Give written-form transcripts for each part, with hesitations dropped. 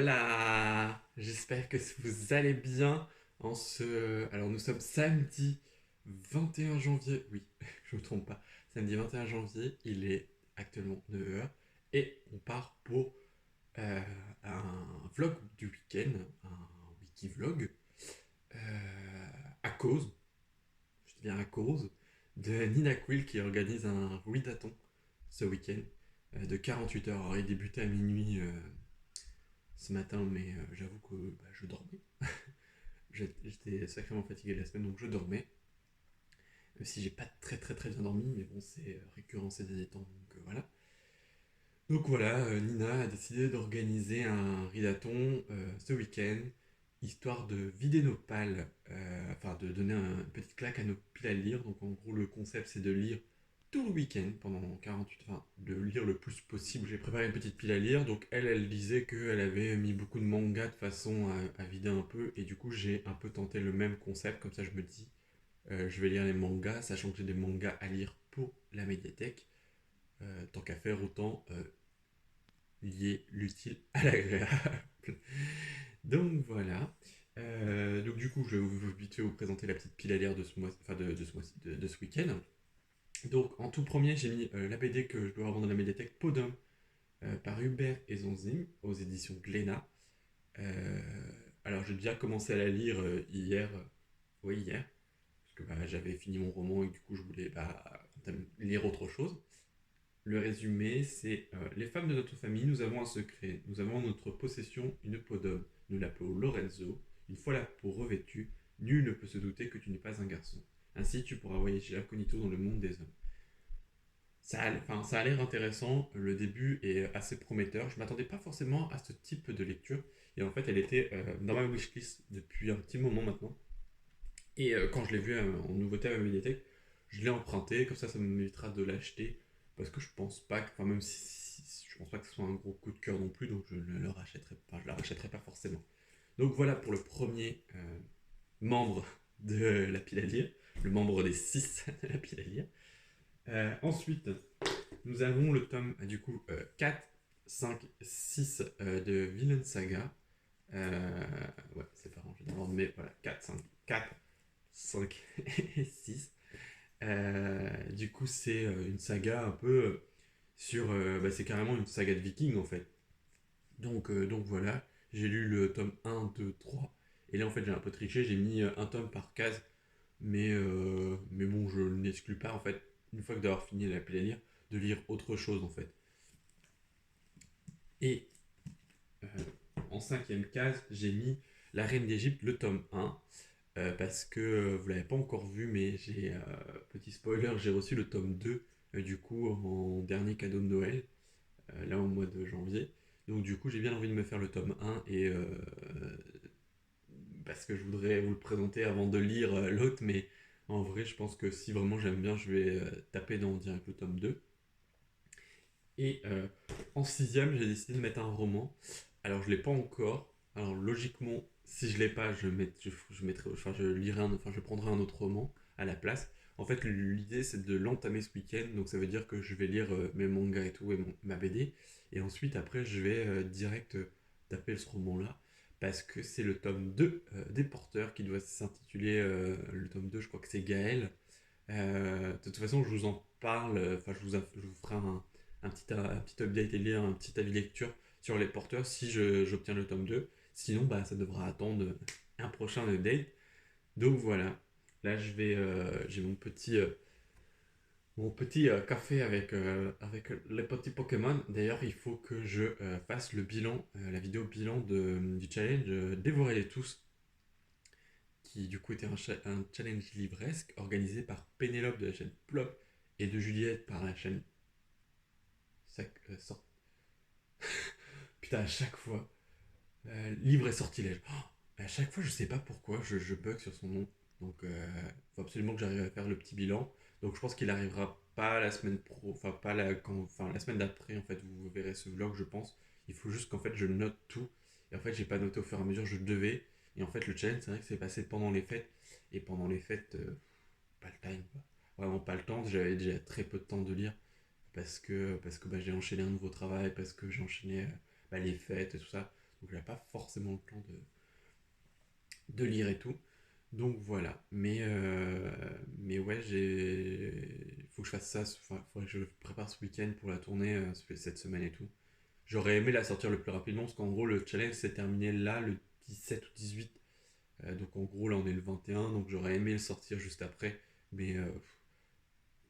Hola! J'espère que vous allez bien en ce... Alors nous sommes samedi 21 janvier. Oui, je me trompe pas. Samedi 21 janvier, il est actuellement 9 heures et on part pour euh, un vlog du week-end, un wiki vlog, à cause, je dis bien à cause, de Nina Quill qui organise un readathon ce week-end de 48 heures. Alors il débutait à minuit ce matin, mais j'avoue que je dormais. J'étais sacrément fatigué de la semaine, donc je dormais. Même si j'ai pas très très très bien dormi, mais bon, c'est récurrent ces derniers temps, donc voilà. Donc voilà, Nina a décidé d'organiser un ridathon ce week-end, histoire de vider nos pales, enfin de donner une petite claque à nos piles à lire. Donc en gros, le concept c'est de lire tout le week-end pendant 48, enfin de lire le plus possible. J'ai préparé une petite pile à lire, donc elle disait qu'elle avait mis beaucoup de mangas de façon à vider un peu, et du coup j'ai un peu tenté le même concept, comme ça je me dis, je vais lire les mangas, sachant que j'ai des mangas à lire pour la médiathèque. Tant qu'à faire, autant lier l'utile à l'agréable. Donc voilà. Donc du coup, je vais vite fait vous présenter la petite pile à lire de ce mois, enfin de ce week-end. Donc en tout premier, j'ai mis la BD que je dois avoir dans la médiathèque Podum par Hubert et Zonzim aux éditions Glénat. Euh, alors j'ai déjà commencé à la lire hier, oui hier, parce que j'avais fini mon roman et du coup je voulais lire autre chose. Le résumé, c'est les femmes de notre famille, nous avons un secret. Nous avons en notre possession une peau d'homme. Nous l'appelons Lorenzo. Une fois la peau revêtue, nul ne peut se douter que tu n'es pas un garçon. Ainsi, tu pourras voyager incognito dans le monde des hommes. Ça a l'air intéressant. Le début est assez prometteur. Je m'attendais pas forcément à ce type de lecture. Et en fait, elle était dans ma wishlist depuis un petit moment maintenant. Et quand je l'ai vu en nouveauté à ma médiathèque, je l'ai emprunté, comme ça m'évitera de l'acheter. Parce que je pense pas que, enfin, même si je pense pas que ce soit un gros coup de cœur non plus, donc je ne le rachèterai pas, je la rachèterai pas forcément. Donc voilà pour le premier membre de la pile à lire, le membre des 6 de la pile à lire. Ensuite, nous avons le tome du coup 4, 5, 6 de Villain Saga. Ouais, c'est pas rangé dans mais voilà, 4, 5, 4, 5 et 6. Du coup, c'est une saga un peu sur. C'est carrément une saga de vikings en fait. Donc voilà, j'ai lu le tome 1, 2, 3. Et là en fait, j'ai un peu triché, j'ai mis un tome par case. Mais bon, je n'exclus pas en fait, une fois que d'avoir fini la pile à lire, de lire autre chose en fait. Et euh, en cinquième case, j'ai mis La Reine d'Égypte, le tome 1. Parce que vous l'avez pas encore vu, mais j'ai, petit spoiler, j'ai reçu le tome 2 du coup en dernier cadeau de Noël, là au mois de janvier. Donc du coup j'ai bien envie de me faire le tome 1 et parce que je voudrais vous le présenter avant de lire l'autre, mais en vrai je pense que si vraiment j'aime bien, je vais taper dans direct le tome 2. Et en sixième, j'ai décidé de mettre un roman. Alors, je l'ai pas encore. Alors, logiquement, si je l'ai pas, je mettrai, enfin, je lirai enfin, je prendrai un autre roman à la place. En fait, l'idée, c'est de l'entamer ce week-end. Donc, ça veut dire que je vais lire mes mangas et tout, et ma BD. Et ensuite, après, je vais direct taper ce roman-là. Parce que c'est le tome 2 des Porteurs qui doit s'intituler le tome 2, je crois que c'est Gaël. De toute façon, je vous en parle, enfin, je vous ferai un petit update et lire un petit avis lecture sur les porteurs si j'obtiens le tome 2. Sinon, ça devra attendre un prochain update. Donc voilà, là j'ai mon petit café avec les petits Pokémon. D'ailleurs, il faut que je fasse le bilan, la vidéo bilan du challenge Dévorer les tous, qui du coup était un challenge livresque organisé par Pénélope de la chaîne Plop et de Juliette par la chaîne Sort. Putain, à chaque fois, livre et sortilège. À chaque fois, je sais pas pourquoi, je bug sur son nom. Donc, faut absolument que j'arrive à faire le petit bilan. Donc, je pense qu'il arrivera pas la semaine pro, enfin, pas enfin, la semaine d'après, en fait, vous verrez ce vlog, je pense. Il faut juste qu'en fait, je note tout. Et en fait, j'ai pas noté au fur et à mesure, je devais. Et en fait, le challenge, c'est vrai que c'est passé pendant les fêtes. Et pendant les fêtes, pas le time, quoi. Vraiment pas le temps. J'avais déjà très peu de temps de lire. Parce que j'ai enchaîné un nouveau travail, parce que j'ai enchaîné les fêtes et tout ça. donc j'avais pas forcément le temps de lire et tout. Donc voilà, mais ouais, il faut que je fasse ça, enfin, il faudrait que je prépare ce week-end pour la tournée cette semaine et tout. J'aurais aimé la sortir le plus rapidement parce qu'en gros, le challenge s'est terminé là, le 17 ou 18. Donc en gros, là, on est le 21, donc j'aurais aimé le sortir juste après, mais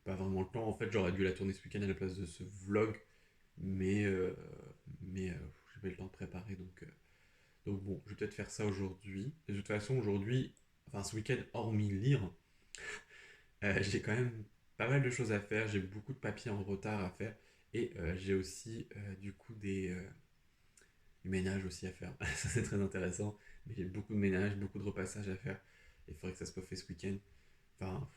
pas vraiment le temps. En fait, j'aurais dû la tourner ce week-end à la place de ce vlog, mais, euh, mais j'ai pas eu le temps de préparer, donc bon, je vais peut-être faire ça aujourd'hui. De toute façon, aujourd'hui, enfin ce week-end, hormis lire, j'ai quand même pas mal de choses à faire. J'ai beaucoup de papiers en retard à faire. Et j'ai aussi du coup du ménage aussi à faire. Ça c'est très intéressant. Mais j'ai beaucoup de ménage, beaucoup de repassage à faire. Et il faudrait que ça soit fait ce week-end. Enfin,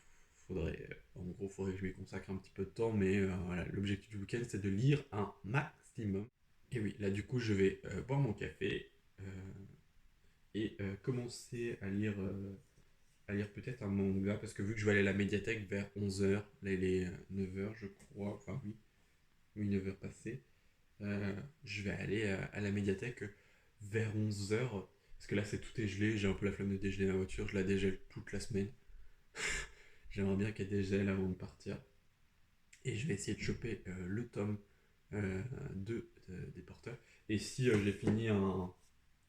en gros, faudrait que je lui consacre un petit peu de temps. Mais voilà, l'objectif du week-end c'est de lire un maximum. Et oui, là du coup, je vais boire mon café euh, et commencer à lire peut-être un manga, parce que vu que je vais aller à la médiathèque vers 11 heures, là il est 9 heures je crois, enfin oui, oui 9 heures passées, je vais aller à la médiathèque vers 11 heures, parce que là c'est tout est gelé, j'ai un peu la flamme de dégeler ma voiture, je la dégèle toute la semaine, j'aimerais bien qu'elle dégèle avant de partir, et je vais essayer de choper le tome 2 des porteurs, et si j'ai fini un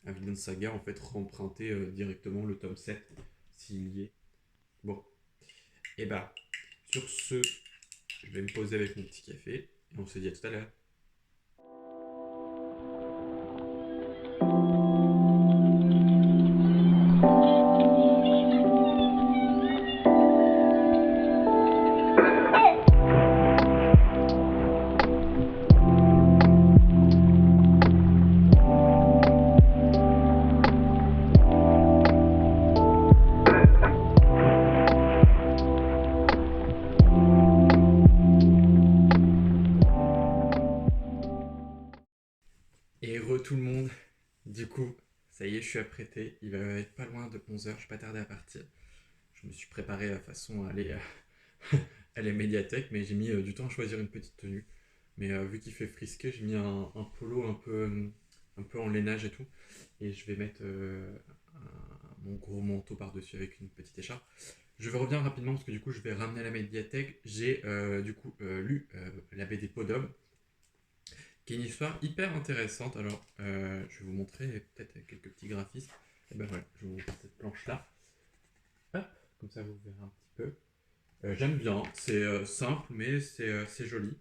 Vinland Saga, en fait remprunter directement le tome 7 s'il y est. Bon, et bah sur ce, je vais me poser avec mon petit café et on se dit à tout à l'heure. Et re tout le monde, du coup, ça y est, je suis apprêté. Il va être pas loin de 11 heures, je suis pas tardé à partir. Je me suis préparé à façon à aller à la médiathèque, mais j'ai mis du temps à choisir une petite tenue. Mais vu qu'il fait frisqué, j'ai mis un polo un peu en lainage et tout. Et je vais mettre mon gros manteau par-dessus avec une petite écharpe. Je vais revenir rapidement parce que du coup, je vais ramener à la médiathèque. J'ai du coup lu la BD Podum, qui est une histoire hyper intéressante. Alors, je vais vous montrer peut-être quelques petits graphismes. Et ben voilà, je vous montre cette planche-là. Hop, comme ça vous verrez un petit peu. J'aime bien, c'est simple, mais c'est joli.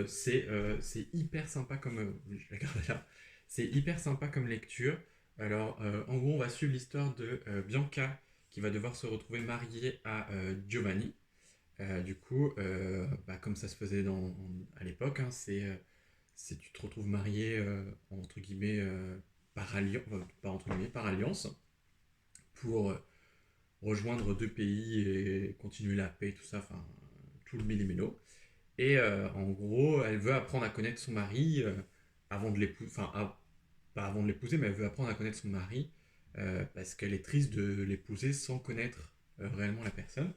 C'est hyper sympa comme. Oui, je la garde là. C'est hyper sympa comme lecture. Alors, en gros, on va suivre l'histoire de Bianca qui va devoir se retrouver mariée à Giovanni. Du coup, bah, comme ça se faisait à l'époque, hein, c'est tu te retrouves marié entre guillemets par alliance, pas entre guillemets, par alliance pour rejoindre deux pays et continuer la paix, tout ça, enfin tout le millimélo. Et en gros, elle veut apprendre à connaître son mari avant de l'épouser, enfin pas avant de l'épouser, mais elle veut apprendre à connaître son mari parce qu'elle est triste de l'épouser sans connaître réellement la personne.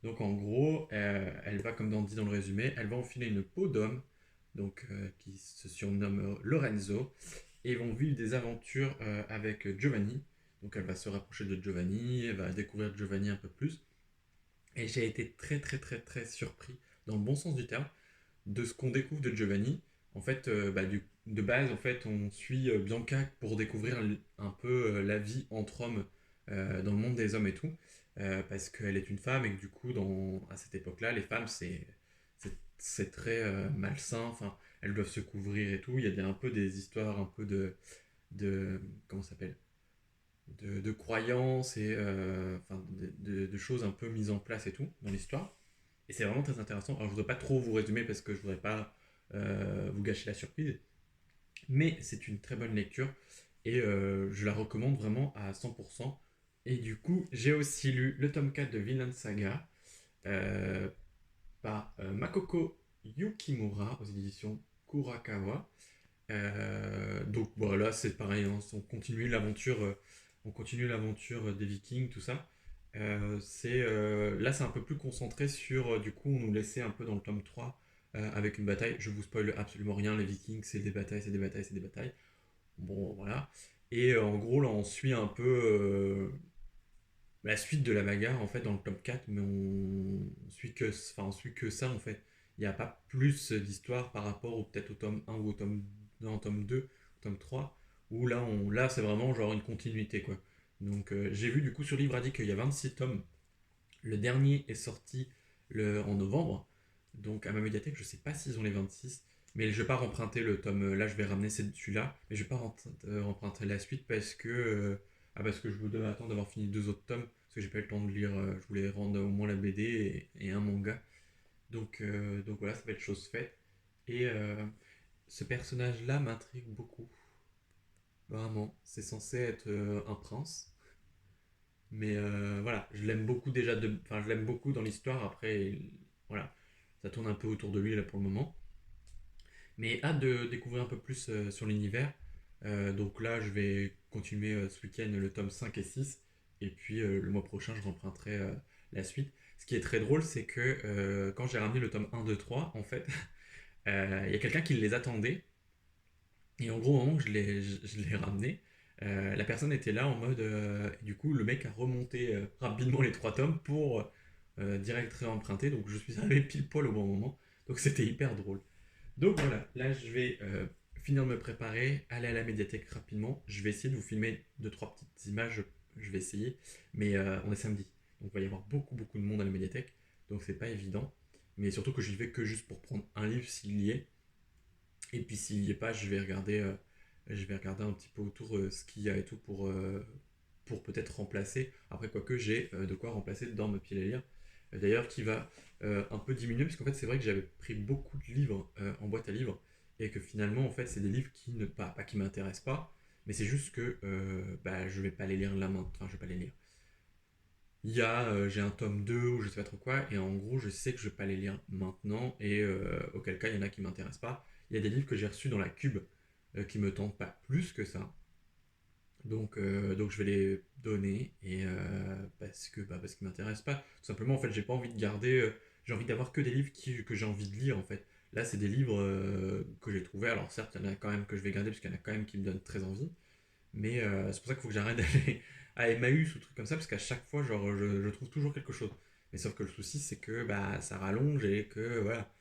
Donc en gros, elle va, comme dit dans le résumé, elle va enfiler une peau d'homme, donc qui se surnomme Lorenzo, et ils vont vivre des aventures avec Giovanni. Donc elle va se rapprocher de Giovanni, elle va découvrir Giovanni un peu plus. Et j'ai été très très très très surpris, dans le bon sens du terme, de ce qu'on découvre de Giovanni. En fait, de base, en fait, on suit Bianca pour découvrir un peu la vie entre hommes dans le monde des hommes et tout, parce qu'elle est une femme et que du coup, à cette époque-là, les femmes, c'est très malsain. Enfin, elles doivent se couvrir et tout. Il y a un peu des histoires, un peu de comment ça s'appelle, de croyances et enfin, de choses un peu mises en place et tout dans l'histoire. Et c'est vraiment très intéressant. Alors, je voudrais pas trop vous résumer parce que je voudrais pas vous gâcher la surprise. Mais c'est une très bonne lecture et je la recommande vraiment à 100%. Et du coup, j'ai aussi lu le tome 4 de Vinland Saga euh, par Makoko Yukimura aux éditions Kurakawa. Donc voilà, c'est pareil, hein, on continue l'aventure des Vikings, tout ça. Là, c'est un peu plus concentré sur, du coup, on nous laissait un peu dans le tome 3 avec une bataille. Je vous spoil absolument rien, les Vikings, c'est des batailles, c'est des batailles, c'est des batailles. Bon, voilà. Et en gros, là, on suit un peu la suite de la bagarre, en fait, dans le tome 4, mais on suit que ça, en fait. Il n'y a pas plus d'histoire par rapport peut-être au tome 1 ou au tome, non, au tome 2, au tome 3, où là c'est vraiment genre une continuité, quoi. Donc, j'ai vu, du coup, sur Livre a dit qu'il y a 26 tomes. Le dernier est sorti en novembre. Donc à ma médiathèque, je sais pas s'ils ont les 26. Mais je vais pas remprunter le tome. Là, je vais ramener celui-là. Mais je vais pas remprunter la suite parce que je voudrais attendre d'avoir fini deux autres tomes. Parce que j'ai pas eu le temps de lire. Je voulais rendre au moins la BD et un manga. Donc voilà, ça va être chose faite. Et ce personnage-là m'intrigue beaucoup. Vraiment. C'est censé être un prince. Mais voilà, je l'aime beaucoup déjà, enfin je l'aime beaucoup dans l'histoire. Après, voilà, ça tourne un peu autour de lui là pour le moment. Mais hâte de découvrir un peu plus sur l'univers. Donc là, je vais continuer ce week-end le tome 5 et 6. Et puis le mois prochain, je remprunterai la suite. Ce qui est très drôle, c'est que quand j'ai ramené le tome 1, 2, 3, en fait, il y a quelqu'un qui les attendait. Et en gros, au moment où je l'ai ramené, la personne était là en mode. Et du coup, le mec a remonté rapidement les trois tomes pour direct réemprunter. Donc, je suis arrivé pile poil au bon moment. Donc, c'était hyper drôle. Donc, voilà. Là, je vais finir de me préparer, aller à la médiathèque rapidement. Je vais essayer de vous filmer deux, trois petites images. Je vais essayer. Mais on est samedi. Donc, il va y avoir beaucoup, beaucoup de monde à la médiathèque. Donc, c'est pas évident. Mais surtout que j'y vais que juste pour prendre un livre s'il y est. Et puis s'il n'y est pas, je vais regarder un petit peu autour ce qu'il y a et tout pour peut-être remplacer. Après, quoique j'ai de quoi remplacer dans ma pile à lire. D'ailleurs, qui va un peu diminuer, parce qu'en fait, c'est vrai que j'avais pris beaucoup de livres en boîte à livres, et que finalement, en fait, c'est des livres qui ne pas qui m'intéressent pas, mais c'est juste que bah, je vais pas les lire là maintenant. Enfin, je vais pas les lire. J'ai un tome 2 ou je sais pas trop quoi, et en gros, je sais que je vais pas les lire maintenant, et auquel cas, il y en a qui m'intéressent pas. Il y a des livres que j'ai reçus dans la cube qui me tentent pas plus que ça. Donc je vais les donner et parce qu'ils m'intéressent pas. Tout simplement, en fait, j'ai pas envie de garder. J'ai envie d'avoir que des livres que j'ai envie de lire, en fait. Là, c'est des livres que j'ai trouvés. Alors certes, il y en a quand même que je vais garder parce qu'il y en a quand même qui me donnent très envie. Mais c'est pour ça qu'il faut que j'arrête d'aller à Emmaüs ou trucs comme ça, parce qu'à chaque fois, genre, je trouve toujours quelque chose. Mais sauf que le souci, c'est que bah, ça rallonge et que voilà.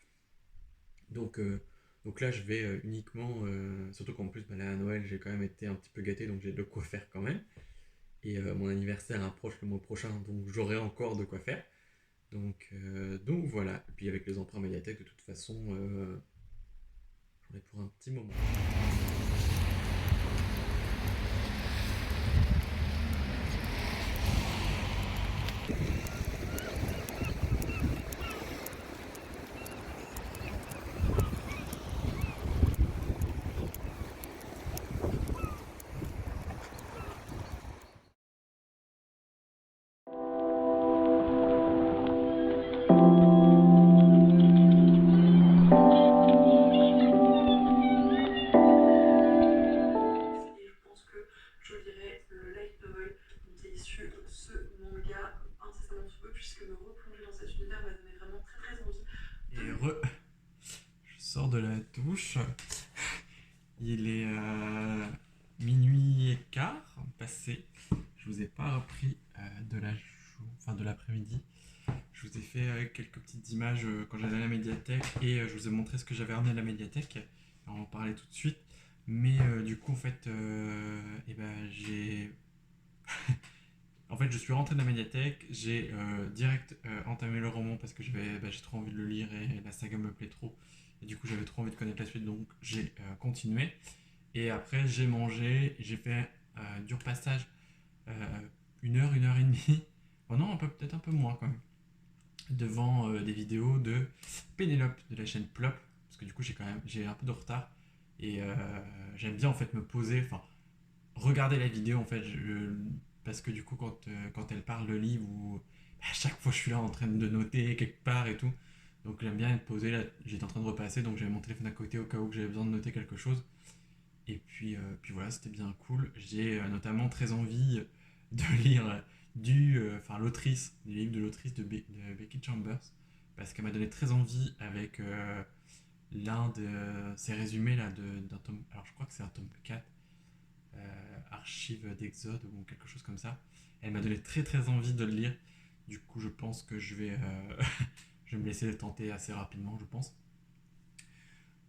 Donc, euh, donc là, je vais uniquement. Surtout qu'en plus, bah, là, à Noël, j'ai quand même été un petit peu gâté, donc j'ai de quoi faire quand même. Et mon anniversaire approche le mois prochain, donc j'aurai encore de quoi faire. Donc voilà. Et puis avec les emprunts médiathèques, de toute façon, j'en ai pour un petit moment. Et je pense que je lirai le light novel dont est issu ce manga incessamment sous peu, puisque me replonger dans cet univers m'a donné vraiment très très envie. Je sors de la douche. Il est minuit et quart passé. Je vous ai pas repris de l'après-midi. Je vous ai fait quelques petites images quand j'allais à la médiathèque et je vous ai montré ce que j'avais ramené à la médiathèque. On va en parler tout de suite. Mais du coup, en fait, je suis rentré de la médiathèque, j'ai direct entamé le roman parce que j'ai trop envie de le lire et la saga me plaît trop. Et du coup, j'avais trop envie de connaître la suite, donc j'ai continué. Et après, j'ai mangé, j'ai fait du repassage euh, une heure et demie. Oh non, peut-être un peu moins quand même. Devant des vidéos de Pénélope de la chaîne Plop. Parce que du coup, j'ai un peu de retard. Et j'aime bien en fait me poser, enfin, regarder la vidéo en fait. Parce que du coup, quand elle parle de livre, ou à chaque fois je suis là en train de noter quelque part et tout. Donc j'aime bien être posé là. J'étais en train de repasser, donc j'avais mon téléphone à côté au cas où j'avais besoin de noter quelque chose. Et puis voilà, c'était bien cool. J'ai notamment très envie de lire l'autrice, des livres de l'autrice de Becky Chambers, parce qu'elle m'a donné très envie avec l'un de ses résumés là d'un tome. Alors je crois que c'est un tome 4 Archives d'Exode ou quelque chose comme ça. Elle m'a donné très très envie de le lire. Du coup, je pense que je vais, je vais me laisser le tenter assez rapidement, je pense.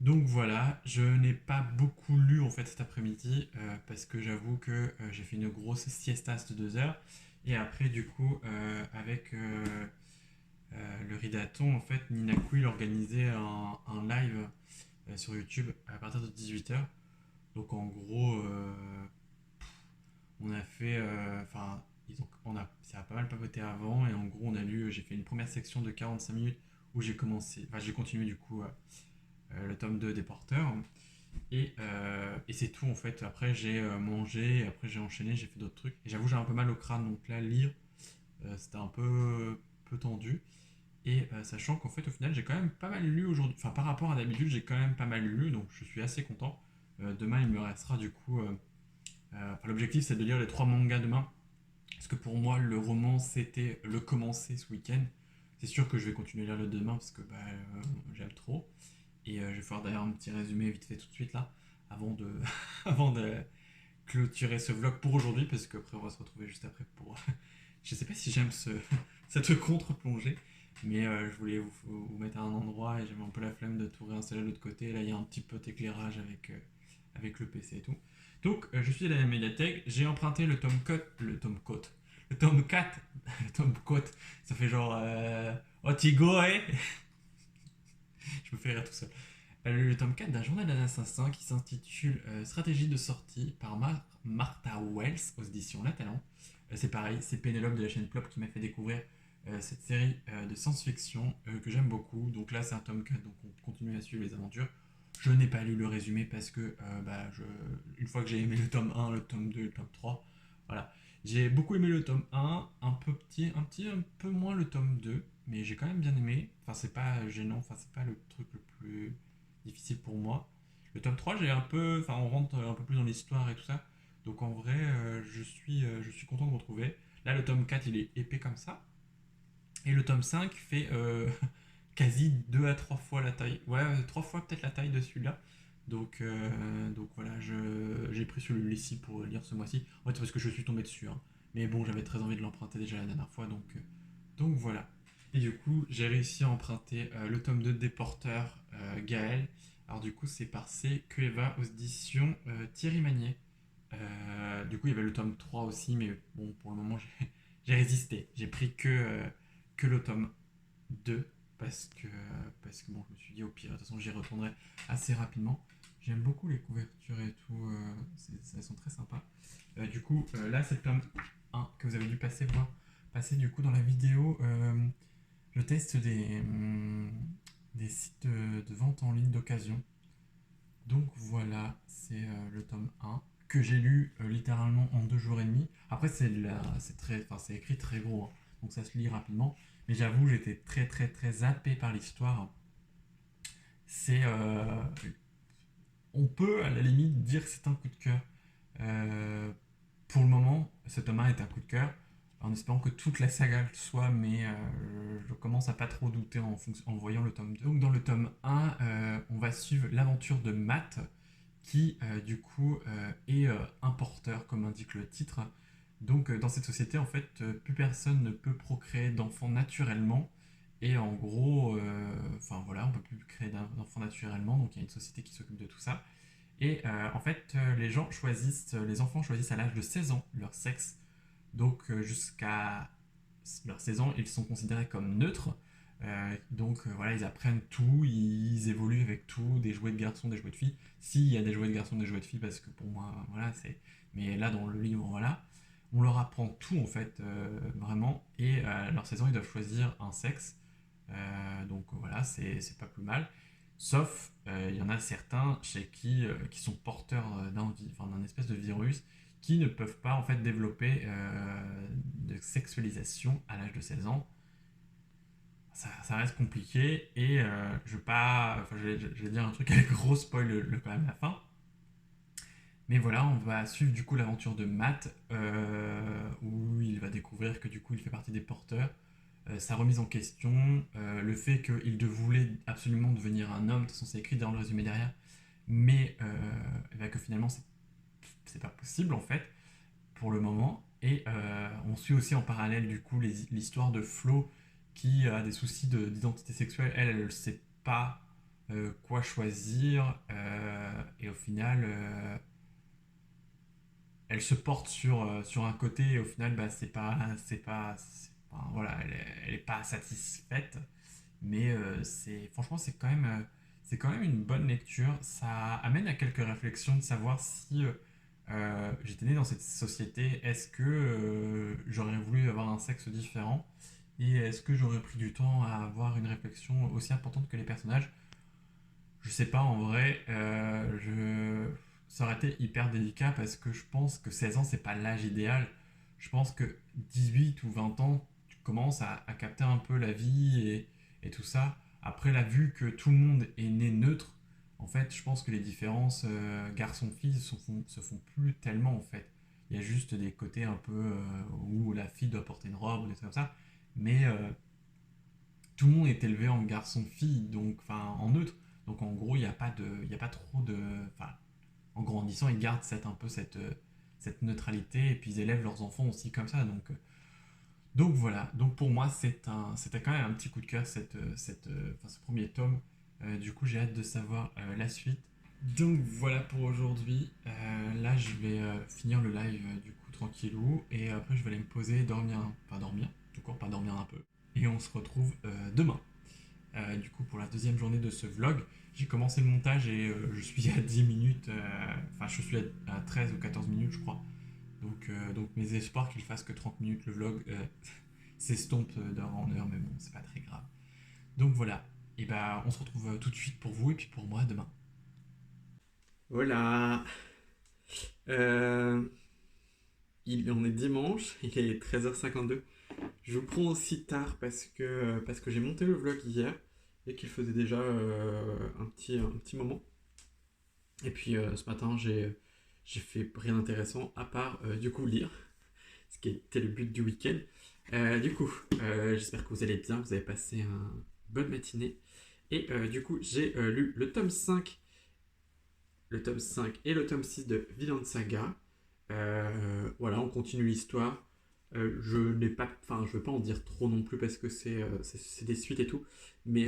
Donc voilà, je n'ai pas beaucoup lu en fait cet après-midi parce que j'avoue que j'ai fait une grosse siestas de 2 heures et après du coup avec le Ridaton en fait Nina Quill organisait un live sur YouTube à partir de 18 heures. Donc en gros on a fait enfin on a ça a pas mal papoté avant et en gros on a lu j'ai fait une première section de 45 minutes où j'ai continué du coup le tome 2 des porteurs. Et c'est tout en fait. Après j'ai mangé, après j'ai enchaîné, j'ai fait d'autres trucs. Et j'avoue j'ai un peu mal au crâne, donc là lire c'était un peu tendu. Et sachant qu'en fait au final j'ai quand même pas mal lu aujourd'hui. Enfin par rapport à d'habitude j'ai quand même pas mal lu, donc je suis assez content. Demain il me restera du coup... enfin, l'objectif c'est de lire les 3 mangas demain. Parce que pour moi le roman c'était le commencer ce week-end. C'est sûr que je vais continuer à lire le demain parce que j'aime trop. Et je vais faire d'ailleurs un petit résumé vite fait tout de suite là, avant de, avant de clôturer ce vlog pour aujourd'hui, parce qu'après on va se retrouver juste après pour... Je sais pas si j'aime cette contre-plongée, mais je voulais vous mettre à un endroit et j'avais un peu la flemme de tout réinstaller de l'autre côté. Là il y a un petit peu d'éclairage avec le PC et tout. Donc je suis à la médiathèque, j'ai emprunté le tome 4, le tome 4, le tome 4, ça fait genre... Otigo, eh. Je me fais rire tout seul. Le tome 4 d'un journal d'un assassin qui s'intitule Stratégie de sortie par Martha Wells aux éditions La Talent. C'est pareil, c'est Pénélope de la chaîne Plop qui m'a fait découvrir cette série de science-fiction que j'aime beaucoup. Donc là, c'est un tome 4, donc on continue à suivre les aventures. Je n'ai pas lu le résumé parce que une fois que j'ai aimé le tome 1, le tome 2, le tome 3, voilà. J'ai beaucoup aimé le tome 1, un peu moins le tome 2, mais j'ai quand même bien aimé. Enfin, c'est pas gênant, enfin, c'est pas le truc le plus difficile pour moi. Le tome 3, j'ai un peu. Enfin, on rentre un peu plus dans l'histoire et tout ça. Donc en vrai, je suis content de retrouver. Là, le tome 4, il est épais comme ça. Et le tome 5 fait quasi 2 à 3 fois la taille. Ouais, 3 fois peut-être la taille de celui-là. Donc voilà, j'ai pris celui-ci pour lire ce mois-ci. En fait, c'est parce que je suis tombé dessus, hein. Mais bon, j'avais très envie de l'emprunter déjà la dernière fois, donc voilà. Et du coup, j'ai réussi à emprunter le tome 2 des porteurs Gaël. Alors du coup, c'est par C. Cueva aux éditions Thierry Magnier. Du coup, il y avait le tome 3 aussi, mais bon, pour le moment, j'ai résisté. J'ai pris que le tome 2 parce que bon, je me suis dit au pire, de toute façon, j'y retournerai assez rapidement. J'aime beaucoup les couvertures et tout, elles sont très sympas. Du coup, là, c'est le tome 1 que vous avez dû passer du coup dans la vidéo. Je teste des sites de vente en ligne d'occasion. Donc voilà, c'est le tome 1 que j'ai lu littéralement en 2 jours et demi. Après, c'est écrit très gros, hein, donc ça se lit rapidement. Mais j'avoue, j'étais très très très happé par l'histoire. C'est, on peut à la limite dire que c'est un coup de cœur. Euh, pour le moment, ce tome 1 est un coup de cœur, en espérant que toute la saga le soit, mais je commence à pas trop douter en voyant le tome 2. Donc dans le tome 1, on va suivre l'aventure de Matt, qui du coup est importeur, comme indique le titre. Donc dans cette société, en fait, plus personne ne peut procréer d'enfants naturellement. Et en gros, enfin voilà, on peut plus créer d'enfants naturellement, donc il y a une société qui s'occupe de tout ça. Et en fait, les enfants choisissent à l'âge de 16 ans leur sexe. Donc jusqu'à leurs 16 ans, ils sont considérés comme neutres. Donc voilà, ils apprennent tout, ils évoluent avec tout, des jouets de garçons, des jouets de filles. S'il y a des jouets de garçons, des jouets de filles, parce que pour moi, voilà, c'est. Mais là, dans le livre, voilà, on leur apprend tout en fait, vraiment. Et à leurs 16 ans, ils doivent choisir un sexe. Donc voilà, c'est pas plus mal. Sauf, il y en a certains chez qui sont porteurs d'un espèce de virus qui ne peuvent pas en fait développer de sexualisation à l'âge de 16 ans. Ça reste compliqué et je vais pas, enfin, je vais dire un truc avec gros spoil quand même à la fin. Mais voilà, on va suivre du coup l'aventure de Matt où il va découvrir que du coup il fait partie des porteurs. Sa remise en question, le fait qu'il voulait absolument devenir un homme, de toute façon c'est écrit dans le résumé derrière, mais que finalement c'est pas possible en fait pour le moment. Et on suit aussi en parallèle du coup l'histoire de Flo qui a des soucis d'identité sexuelle. Elle ne sait pas quoi choisir et au final elle se porte sur un côté et au final bah, voilà, elle est pas satisfaite. Mais franchement, c'est quand même une bonne lecture. Ça amène à quelques réflexions de savoir si j'étais né dans cette société, est-ce que j'aurais voulu avoir un sexe différent et est-ce que j'aurais pris du temps à avoir une réflexion aussi importante que les personnages. Je sais pas en vrai, ça aurait été hyper délicat parce que je pense que 16 ans c'est pas l'âge idéal. Je pense que 18 ou 20 ans, tu commences à capter un peu la vie et tout ça. Après, la vue que tout le monde est né neutre, en fait, je pense que les différences garçon-fille se font plus tellement en fait. Il y a juste des côtés un peu où la fille doit porter une robe ou des trucs comme ça. Mais tout le monde est élevé en garçon-fille, donc enfin en neutre. Donc en gros, il y a pas trop de. Enfin, en grandissant, ils gardent cette neutralité et puis ils élèvent leurs enfants aussi comme ça. Donc voilà. Donc pour moi, c'était quand même un petit coup de cœur ce premier tome. Du coup, j'ai hâte de savoir la suite. Donc voilà pour aujourd'hui. Là, je vais finir le live du coup tranquillou et après, je vais aller me poser, dormir, enfin dormir, tout court, pas dormir un peu. Et on se retrouve demain. Du coup, pour la deuxième journée de ce vlog, j'ai commencé le montage et je suis à 10 minutes, enfin, je suis à 13 ou 14 minutes, je crois. Donc mes espoirs qu'il fasse que 30 minutes le vlog s'estompe d'heure en heure, mais bon, c'est pas très grave. Donc voilà, et bah on se retrouve tout de suite pour vous et puis pour moi demain. Voilà, euh, on est dimanche, il est 13h52. Je vous prends aussi tard parce que j'ai monté le vlog hier et qu'il faisait déjà un petit moment. Et puis ce matin, j'ai fait rien d'intéressant à part du coup lire, ce qui était le but du week-end. J'espère que vous allez bien, vous avez passé une bonne matinée. Et du coup, j'ai lu le tome 5 et le tome 6 de Vinland Saga. Voilà, on continue l'histoire. Je n'ai pas, enfin, je veux pas en dire trop non plus parce que c'est des suites et tout, mais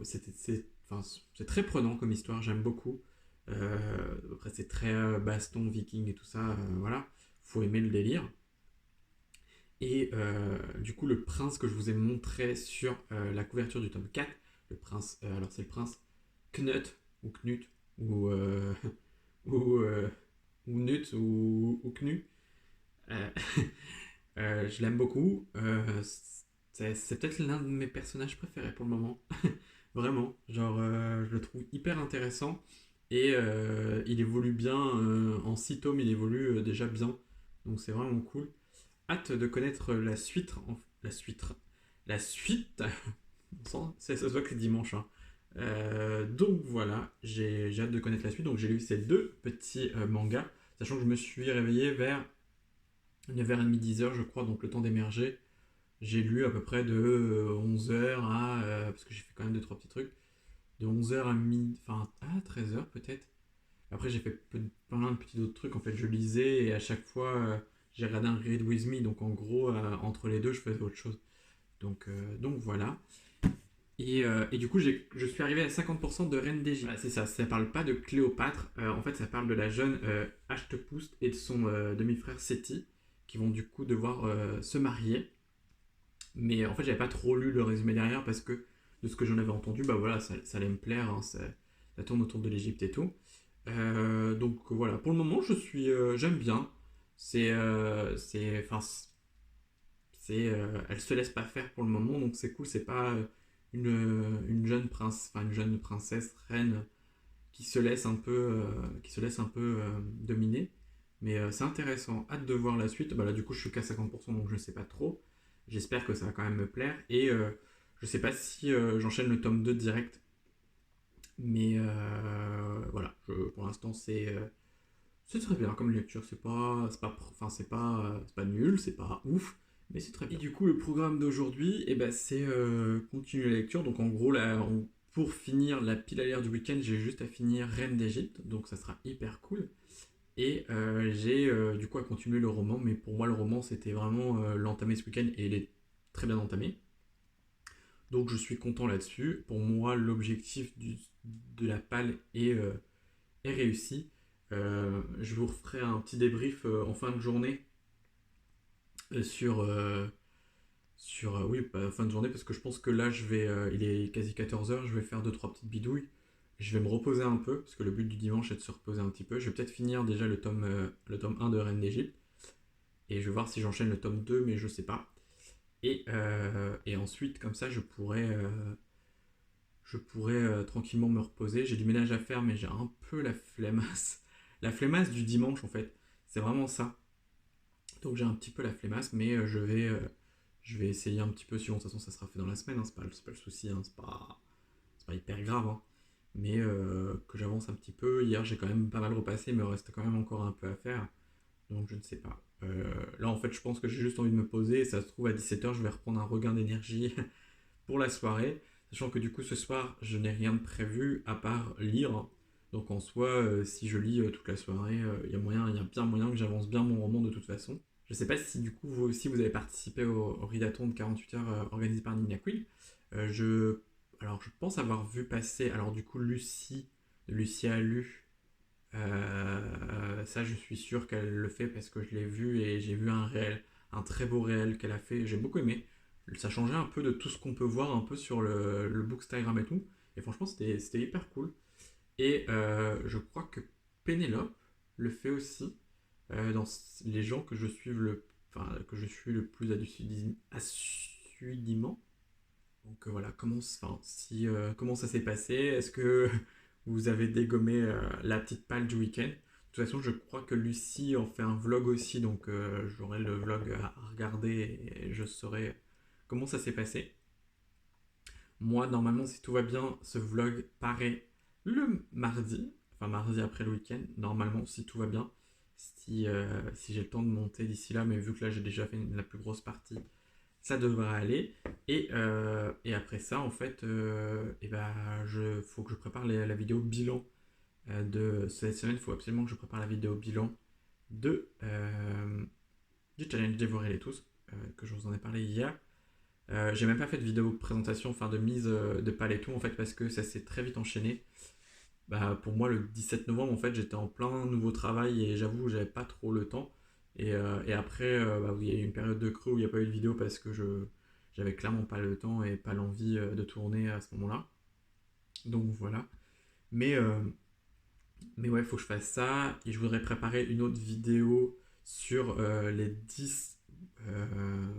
c'est très prenant comme histoire, j'aime beaucoup. Après, c'est très baston, viking et tout ça, voilà, faut aimer le délire. Et du coup, le prince que je vous ai montré sur la couverture du tome 4, le prince, alors c'est le prince Knut, ou, ou, euh, ou Nut, ou Knu. Euh, je l'aime beaucoup. C'est peut-être l'un de mes personnages préférés pour le moment. Vraiment. Genre, je le trouve hyper intéressant. Et il évolue bien. En 6 tomes, il évolue déjà bien. Donc c'est vraiment cool. Hâte de connaître la suite. La suite. La suite. Ça se voit que c'est dimanche. Hein. Donc voilà, j'ai hâte de connaître la suite. Donc j'ai lu ces deux petits mangas. Sachant que je me suis réveillé vers 9h30, 10h, je crois, donc le temps d'émerger. J'ai lu à peu près de 11h à. Parce que j'ai fait quand même 2-3 petits trucs. De 11h à enfin, à 13h peut-être. Après, j'ai fait plein de petits autres trucs. En fait, je lisais et à chaque fois, j'ai regardé un Read With Me. Donc en gros, entre les deux, je faisais autre chose. Donc voilà. Et du coup, je suis arrivé à 50% de Reine d'Égypte. Voilà, c'est ça, ça parle pas de Cléopâtre. En fait, ça parle de la jeune Hatshepsut et de son demi-frère Séti, qui vont du coup devoir se marier. Mais en fait, j'avais pas trop lu le résumé derrière parce que de ce que j'en avais entendu, bah voilà, ça allait me plaire. Hein, ça tourne autour de l'Égypte et tout. Donc voilà, pour le moment, j'aime bien. Enfin, elle se laisse pas faire pour le moment, donc c'est cool. C'est pas une jeune une jeune princesse reine qui se laisse un peu dominer. Mais c'est intéressant. Hâte de voir la suite. Bah là, du coup, je suis qu'à 50%, donc je ne sais pas trop. J'espère que ça va quand même me plaire. Et je sais pas si j'enchaîne le tome 2 direct. Mais voilà, pour l'instant, c'est très bien comme lecture. C'est pas nul, c'est pas ouf, mais c'est très bien. Et du coup, le programme d'aujourd'hui, c'est continuer la lecture. Donc en gros, là, pour finir la pile à l'air du week-end, j'ai juste à finir Reine d'Égypte, donc ça sera hyper cool. Et j'ai du coup à continuer le roman, mais pour moi le roman c'était vraiment l'entamer ce week-end et il est très bien entamé. Donc je suis content là-dessus. Pour moi l'objectif de la palle est réussi. Je vous referai un petit débrief en fin de journée sur, oui, pas fin de journée, parce que je pense que là, il est quasi 14 heures, je vais faire deux trois petites bidouilles. Je vais me reposer un peu, parce que le but du dimanche est de se reposer un petit peu. Je vais peut-être finir déjà le tome 1 de Reine d'Égypte, et je vais voir si j'enchaîne le tome 2, mais je sais pas. Et ensuite, comme ça, je pourrais tranquillement me reposer. J'ai du ménage à faire, mais j'ai un peu la flemmasse. La flemmasse du dimanche, en fait. C'est vraiment ça. Donc j'ai un petit peu la flemmasse, mais je vais essayer un petit peu. Sinon, de toute façon, ça sera fait dans la semaine. Hein, c'est pas le souci. Hein, c'est pas hyper grave. Hein. Mais que j'avance un petit peu. Hier, j'ai quand même pas mal repassé, mais il reste quand même encore un peu à faire. Donc je ne sais pas. Là, en fait, je pense que j'ai juste envie de me poser. Et ça se trouve, à 17 h, je vais reprendre un regain d'énergie pour la soirée. Sachant que du coup, ce soir, je n'ai rien de prévu à part lire. Donc en soi, si je lis toute la soirée, il y a bien moyen que j'avance bien mon roman de toute façon. Je ne sais pas si du coup vous aussi vous avez participé au Ridathon de 48 heures organisé par Nina Quill. Alors je pense avoir vu passer, alors du coup Lucie a lu. Ça je suis sûr qu'elle le fait parce que je l'ai vu et j'ai vu un très beau réel qu'elle a fait. J'ai beaucoup aimé. Ça changeait un peu de tout ce qu'on peut voir un peu sur le Bookstagram et tout. Et franchement c'était hyper cool. Et je crois que Pénélope le fait aussi dans les gens que je suis que je suis le plus assidûment. Donc voilà, comment ça s'est passé? Est-ce que vous avez dégommé la petite palle du week-end? De toute façon, je crois que Lucie en fait un vlog aussi, donc j'aurai le vlog à regarder et je saurai comment ça s'est passé. Moi, normalement, si tout va bien, ce vlog paraît le mardi, enfin mardi après le week-end, normalement, si tout va bien. Si j'ai le temps de monter d'ici là, mais vu que là j'ai déjà fait la plus grosse partie, ça devrait aller. Et après ça, en fait, faut que je prépare la vidéo bilan de cette semaine. Il faut absolument que je prépare la vidéo bilan du challenge Dévorer les tous, que je vous en ai parlé hier. J'ai même pas fait de vidéo présentation, enfin de mise de pal et tout, en fait, parce que ça s'est très vite enchaîné. Bah, pour moi, le 17 novembre, en fait, j'étais en plein nouveau travail et j'avoue, que j'avais pas trop le temps. Et après, il y a eu une période de creux où il n'y a pas eu de vidéo parce que j'avais clairement pas le temps et pas l'envie de tourner à ce moment-là. Donc voilà. Mais, euh, mais ouais, il faut que je fasse ça. Et je voudrais préparer une autre vidéo sur les 10 euh,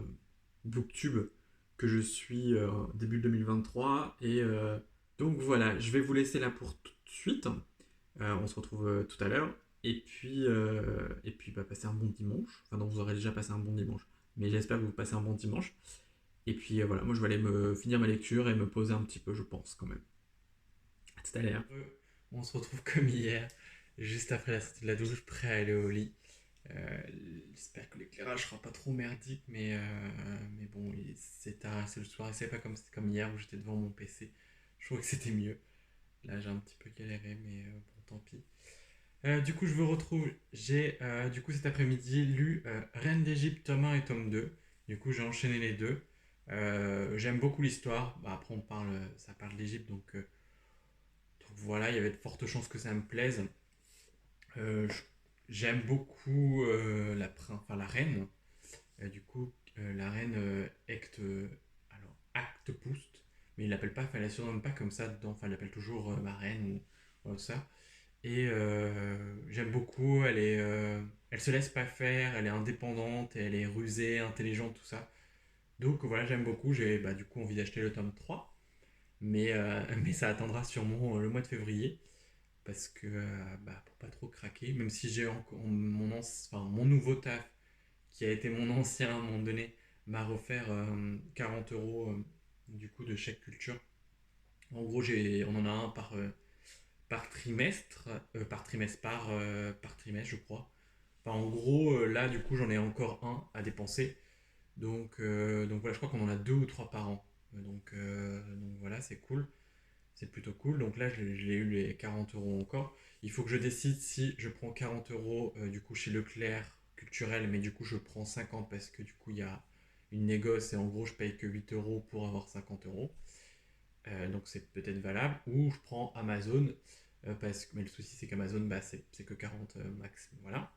booktubes que je suis début 2023. Donc voilà, je vais vous laisser là pour tout de suite. On se retrouve tout à l'heure. Et puis passez un bon dimanche. Enfin, non, vous aurez déjà passé un bon dimanche. Mais j'espère que vous passez un bon dimanche. Et puis voilà, moi je vais aller me finir ma lecture et me poser un petit peu, je pense, quand même. À tout à l'heure. On se retrouve comme hier, juste après la sortie de la douche, prêt à aller au lit. Euh, J'espère que l'éclairage sera pas trop merdique, mais bon, c'est tard, c'est le soir, et c'est pas comme hier où j'étais devant mon PC. Je trouvais que c'était mieux. Là, j'ai un petit peu galéré, mais bon, tant pis. Du coup, je vous retrouve. J'ai du coup cet après-midi lu Reine d'Égypte tome 1 et tome 2. Du coup, j'ai enchaîné les deux. J'aime beaucoup l'histoire. Bah, après, ça parle d'Égypte, donc voilà, il y avait de fortes chances que ça me plaise. J'aime beaucoup la reine. Du coup, la reine alors, Actepouste, mais il l'appelle pas, enfin, il la surnomme pas comme ça dedans, enfin, il l'appelle toujours ma reine ou ça. Et j'aime beaucoup, elle se laisse pas faire, elle est indépendante, et elle est rusée, intelligente, tout ça. Donc voilà, j'aime beaucoup, j'ai du coup envie d'acheter le tome 3, mais ça attendra sûrement le mois de février, parce que pour pas trop craquer, même si j'ai encore mon nouveau taf, qui a été mon ancien à un moment donné, m'a offert 40 euros du coup de chèque culture. En gros, on en a un par trimestre, par trimestre, je crois. Enfin, en gros, là, du coup, j'en ai encore un à dépenser. Donc voilà, je crois qu'on en a deux ou trois par an. Donc voilà, c'est cool. c'est plutôt cool. Donc là, je l'ai eu les 40 euros encore. Il faut que je décide si je prends 40 euros du coup chez Leclerc culturel, mais du coup je prends 50 parce que du coup il y a une négoce et en gros je paye que 8 euros pour avoir 50 euros. Donc c'est peut-être valable. Ou je prends Amazon, parce que, mais le souci c'est qu'Amazon bah, c'est que 40 max. Voilà.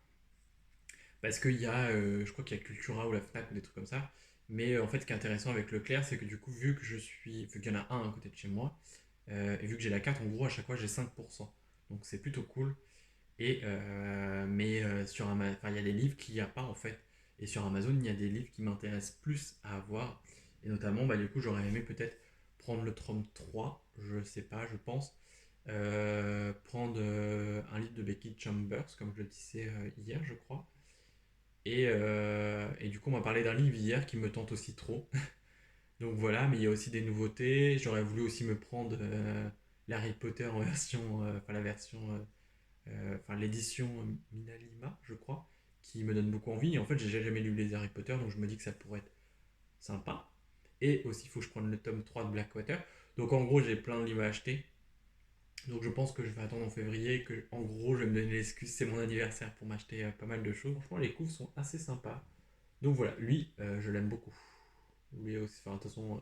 Parce qu'il y a, je crois qu'il y a Cultura ou la Fnac ou des trucs comme ça. Mais en fait, ce qui est intéressant avec Leclerc, c'est que du coup, vu qu'il y en a un à côté de chez moi, et vu que j'ai la carte, en gros, à chaque fois, j'ai 5%. Donc c'est plutôt cool. Mais sur Amazon, il y a des livres qu'il n'y a pas en fait. Et sur Amazon, il y a des livres qui m'intéressent plus à avoir. Et notamment, bah, du coup, j'aurais aimé peut-être prendre le tome 3, je sais pas, je pense. Prendre un livre de Becky Chambers, comme je le disais hier, je crois. Et du coup, on m'a parlé d'un livre hier qui me tente aussi trop. Donc voilà, mais il y a aussi des nouveautés. J'aurais voulu aussi me prendre l'Harry Potter en version, enfin la version, enfin l'édition Minalima, je crois, qui me donne beaucoup envie. Et en fait, j'ai jamais lu les Harry Potter, donc je me dis que ça pourrait être sympa. Et aussi, il faut que je prenne le tome 3 de Blackwater. Donc en gros, j'ai plein de livres à acheter. Donc je pense que je vais attendre en février, que en gros, je vais me donner l'excuse, c'est mon anniversaire pour m'acheter pas mal de choses. Franchement, les couves sont assez sympas. Donc voilà, lui, je l'aime beaucoup. Lui aussi, enfin, de toute façon,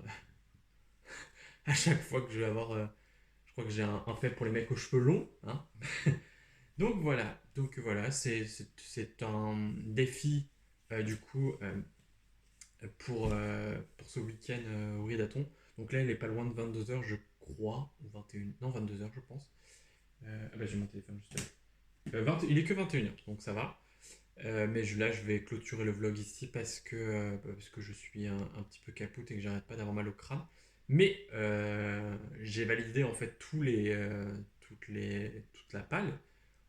à chaque fois que je vais avoir. Je crois que j'ai un fait pour les mecs aux cheveux longs. Hein. Donc voilà, c'est un défi du coup pour ce week-end au Ridaton. Donc là, il est pas loin de 22 heures je crois, ou 21, non 22 heures je pense. Ah bah j'ai mon téléphone juste là. il est que 21 heures donc ça va. Mais là, je vais clôturer le vlog ici parce que je suis un petit peu capoute et que j'arrête pas d'avoir mal au crâne. Mais j'ai validé en fait toute la palle.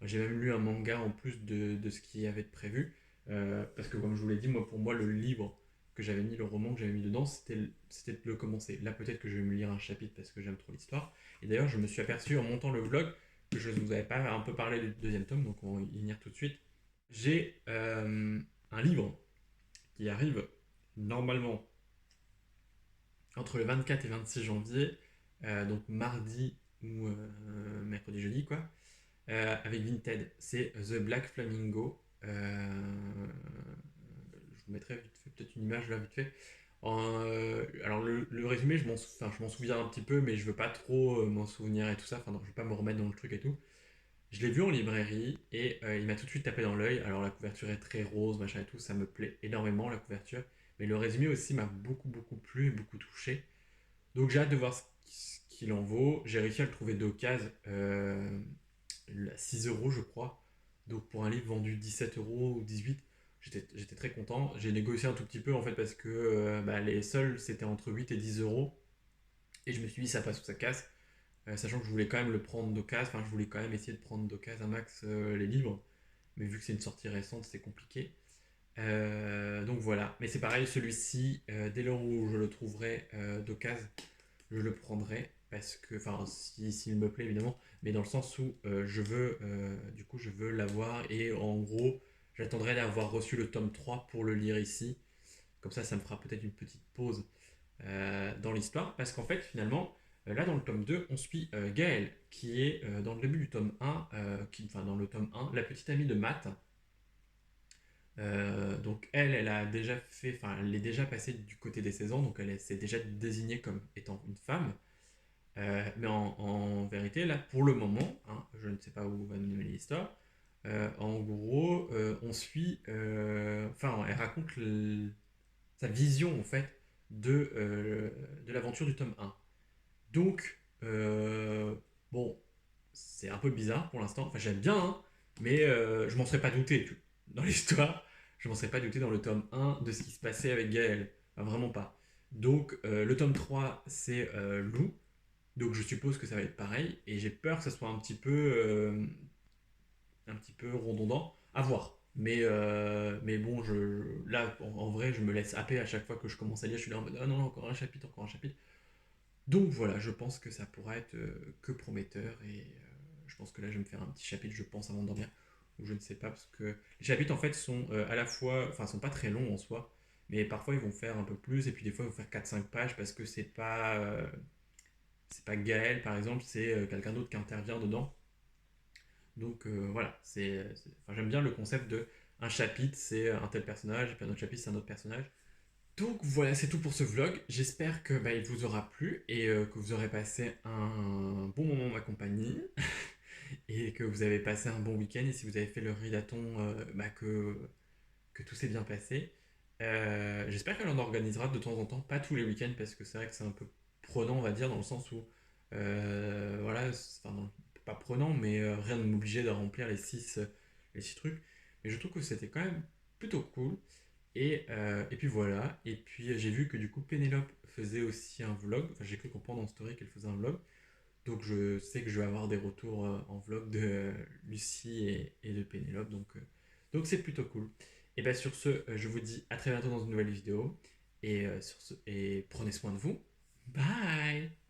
J'ai même lu un manga en plus de ce qui avait de prévu. Parce que comme je vous l'ai dit, moi pour moi le livre que j'avais mis, le roman que j'avais mis dedans, c'était de le commencer. Là peut-être que je vais me lire un chapitre parce que j'aime trop l'histoire. Et d'ailleurs je me suis aperçu en montant le vlog que je ne vous avais pas un peu parlé du deuxième tome, donc on va y venir tout de suite. J'ai un livre qui arrive normalement entre le 24 et 26 janvier, donc mardi ou mercredi jeudi quoi, avec Vinted. C'est The Black Flamingo. Je vous mettrai vite fait peut-être une image là vite fait. Alors le résumé, je m'en souviens un petit peu, mais je veux pas trop m'en souvenir et tout ça. Enfin, non, je veux pas me remettre dans le truc et tout. Je l'ai vu en librairie et il m'a tout de suite tapé dans l'œil. Alors la couverture est très rose, machin et tout, ça me plaît énormément la couverture. Mais le résumé aussi m'a beaucoup beaucoup plu et beaucoup touché. Donc j'ai hâte de voir ce qu'il en vaut. J'ai réussi à le trouver d'occasion à 6 euros je crois. Donc pour un livre vendu 17 euros ou 18, j'étais très content. J'ai négocié un tout petit peu en fait parce que bah, les soldes c'était entre 8 et 10 euros. Et je me suis dit ça passe ou ça casse. Sachant que je voulais quand même le prendre d'occasion, enfin je voulais quand même essayer de prendre d'occasion un max les livres, mais vu que c'est une sortie récente, c'est compliqué. Donc voilà, mais c'est pareil, celui-ci, dès lors où je le trouverai d'occasion, je le prendrai, parce que, enfin, s'il me plaît évidemment, mais dans le sens où du coup, je veux l'avoir, et en gros, j'attendrai d'avoir reçu le tome 3 pour le lire ici, comme ça me fera peut-être une petite pause dans l'histoire, parce qu'en fait, finalement, là, dans le tome 2, on suit Gaëlle, qui est dans le début du tome 1, enfin, dans le tome 1, la petite amie de Matt. Donc elle a déjà fait, enfin, elle est déjà passée du côté des 16 ans, donc elle s'est déjà désignée comme étant une femme. Mais en vérité, là, pour le moment, hein, je ne sais pas où va nous mener l'histoire. En gros, on suit, enfin, elle raconte sa vision en fait de l'aventure du tome 1. Donc, bon, c'est un peu bizarre pour l'instant. Enfin, j'aime bien, hein, mais je m'en serais pas douté dans l'histoire. Je m'en serais pas douté dans le tome 1 de ce qui se passait avec Gaël. Enfin, vraiment pas. Donc, le tome 3, c'est Lou. Donc, je suppose que ça va être pareil. Et j'ai peur que ça soit un petit peu redondant. À voir. Mais bon, là, en vrai, je me laisse happer à chaque fois que je commence à lire. Je suis là en mode, ah non, encore un chapitre, encore un chapitre. Donc voilà, je pense que ça pourra être que prometteur et je pense que là je vais me faire un petit chapitre, je pense, avant de dormir, ou je ne sais pas, parce que les chapitres en fait sont à la fois, enfin sont pas très longs en soi, mais parfois ils vont faire un peu plus et puis des fois ils vont faire 4-5 pages parce que c'est pas Gaël par exemple, c'est quelqu'un d'autre qui intervient dedans. Donc voilà, enfin, j'aime bien le concept de un chapitre c'est un tel personnage, et puis un autre chapitre c'est un autre personnage. Donc voilà, c'est tout pour ce vlog. J'espère que il vous aura plu et que vous aurez passé un bon moment en ma compagnie et que vous avez passé un bon week-end. Et si vous avez fait le ridathon, que tout s'est bien passé. J'espère qu'elle en organisera de temps en temps, pas tous les week-ends parce que c'est vrai que c'est un peu prenant, on va dire, dans le sens où, voilà, enfin, pas prenant, mais rien ne m'obligeait de remplir les six trucs. Mais je trouve que c'était quand même plutôt cool. Et puis voilà. Et puis j'ai vu que du coup Pénélope faisait aussi un vlog. Enfin, j'ai cru comprendre en story qu'elle faisait un vlog. Donc je sais que je vais avoir des retours en vlog de Lucie et de Pénélope. Donc c'est plutôt cool. Et bien sur ce, je vous dis à très bientôt dans une nouvelle vidéo. Et prenez soin de vous. Bye.